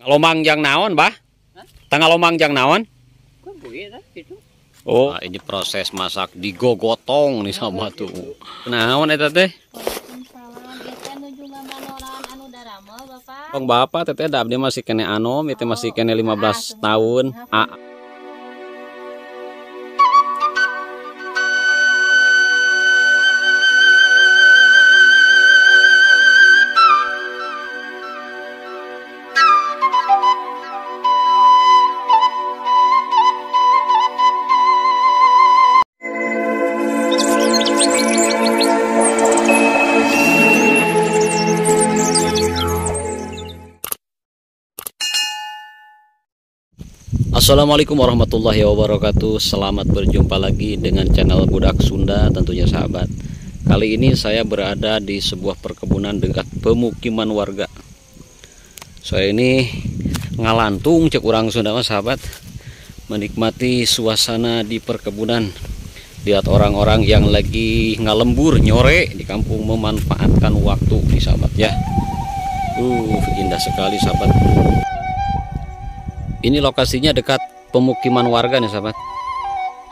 Ngalomang jang naon, Bah? Tanggal lomang jang naon? Oh, ini proses masak digogotong nih sama tuh. Naon eta teh? Bang Bapak teteh da abdi masih kene anom, itu masih kene 15 tahun. Assalamualaikum warahmatullahi wabarakatuh. Selamat berjumpa lagi dengan channel Budak Sunda tentunya sahabat. Kali ini saya berada di sebuah perkebunan dekat pemukiman warga. Saya ini ngalantung cek urang Sunda mas sahabat, menikmati suasana di perkebunan. Lihat orang-orang yang lagi ngalembur nyore di kampung memanfaatkan waktu nih sahabat ya. Indah sekali sahabat. Ini lokasinya dekat pemukiman warga nih sahabat.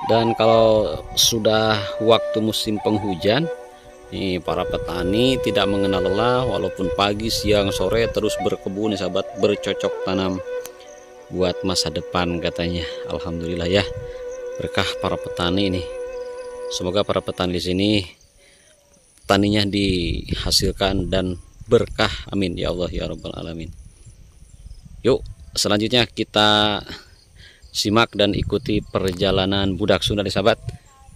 Dan kalau sudah waktu musim penghujan, nih para petani tidak mengenal lelah, walaupun pagi, siang, sore terus berkebun nih sahabat, bercocok tanam buat masa depan katanya. Alhamdulillah ya, berkah para petani ini. Semoga para petani di sini taninya dihasilkan dan berkah, amin ya Allah ya Rabbal alamin. Yuk, selanjutnya kita simak dan ikuti perjalanan Budak Sunda nih sahabat,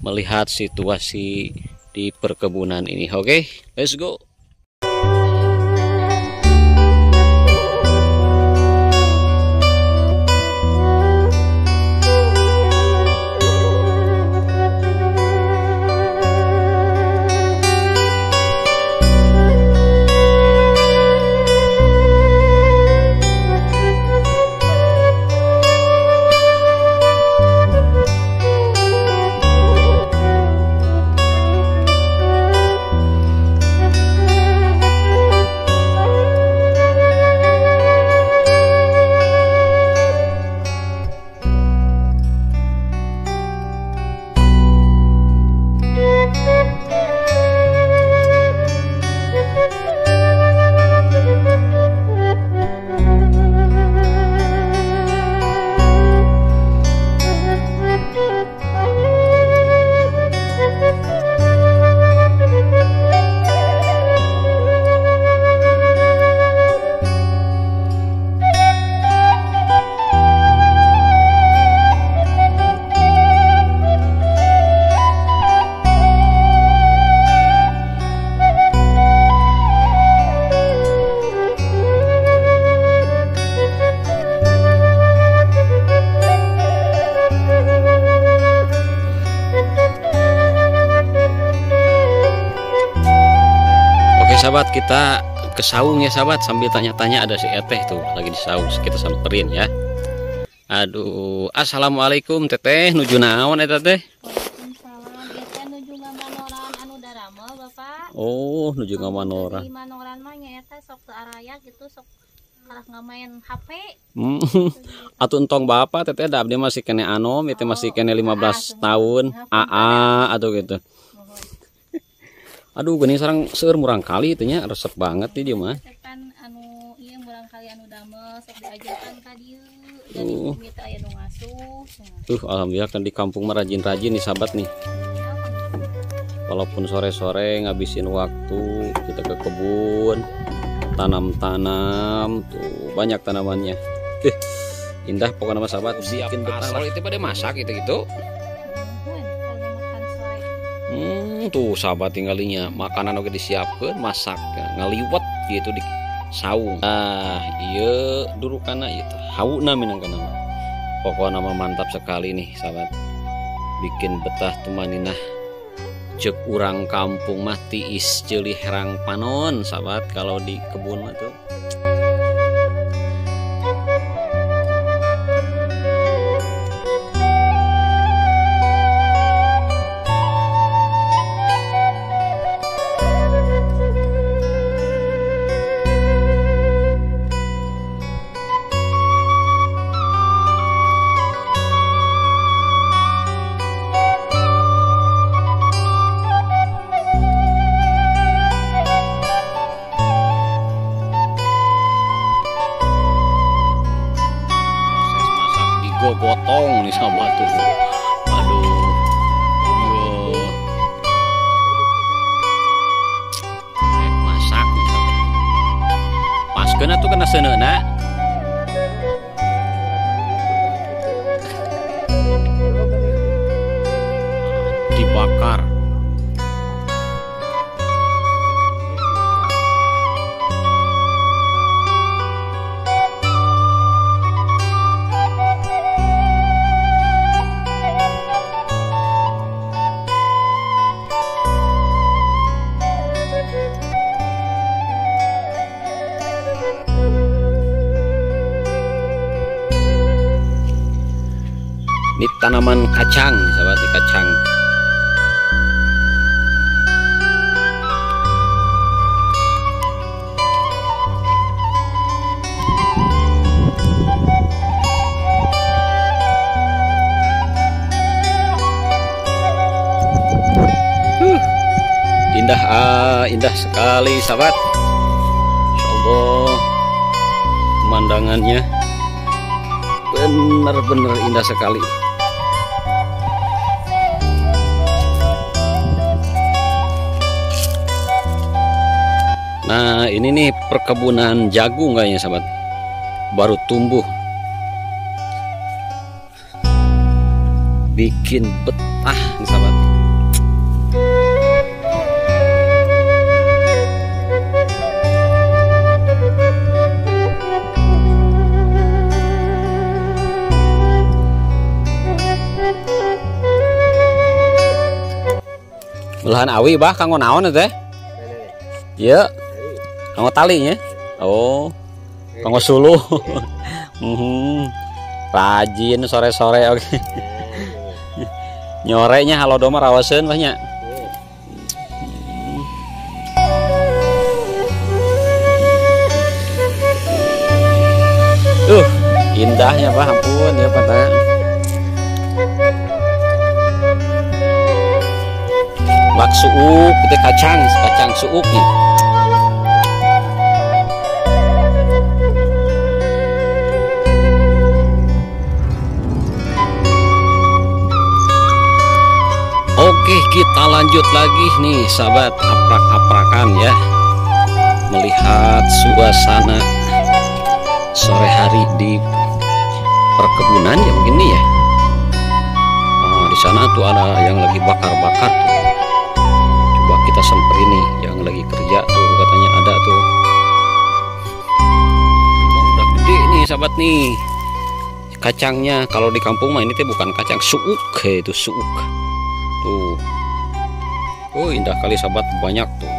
melihat situasi di perkebunan ini. Oke, let's go. Sahabat, kita ke saung ya sahabat, sambil tanya-tanya ada si Eteh tuh lagi di saung, kita samperin ya. Aduh, assalamualaikum teteh, nuju naon eta teh? Waalaikumsalam, eta nuju ngamanoran anu daramel Bapak. Oh, nuju ngamanoran. Di manoran mah nyaeta sok teu araya gitu, sok kalah ngamain HP. Atuh entong Bapak teteh da abdi masih kene anom, itu masih kene 15 tahun. Atuh gitu. Aduh, gini sarang seueur murang kali itunya resep banget nih dia mah. Kan anu ieu murang kali anu damel sok diajarkan ka dieu dan ibu teh aya nu ngasuh. Alhamdulillah kan di kampung mah rajin-rajin nih sahabat nih. Walaupun sore-sore ngabisin waktu kita ke kebun, tanam-tanam tuh banyak tanamannya. Indah pokoknya mah sahabat, siapin betul. Kalau itu pada masak gitu. Tuh sahabat tinggalinya makanan oke disiapkan, masak ngaliwat gitu di saung. Iya durukana itu hauna minangkana. Pokoknya nama mantap sekali nih sahabat, bikin betah tumaninah cek urang kampung mah tiis ceuli herang panon sahabat kalau di kebun mah tuh. gotong nih sahabat tuh. Aduh. Yo. Masak nih sahabat. Pas kena tuh kena seneuna. Dibakar. Ini tanaman kacang nih sahabat, ini kacang. Indah sekali sahabat. Insya Allah pemandangannya benar-benar indah sekali. Nah ini nih perkebunan jagung kayaknya sahabat, baru tumbuh, bikin betah nih sahabat. Belahan awi bah kanggo naon teh? Ya, kanggo talinya. Oh, kanggo suluh. Rajin sore-sore oke. Nyorenya halo doma rawaseun lah nya. Indahnya bah ampun ya patah. Lak suuk, itu kacang suuknya. Oke, kita lanjut lagi nih sahabat, aprak-aprakan ya, melihat suasana sore hari di perkebunan ya begini ya. Di sana tuh ada yang lagi bakar-bakar tuh. Coba kita semperin nih yang lagi kerja tuh, katanya ada tuh. Udah gede nih sahabat nih kacangnya. Kalau di kampung mah ini tuh bukan kacang, suuk, itu suuk tuh. Oh indah kali sahabat, banyak tuh.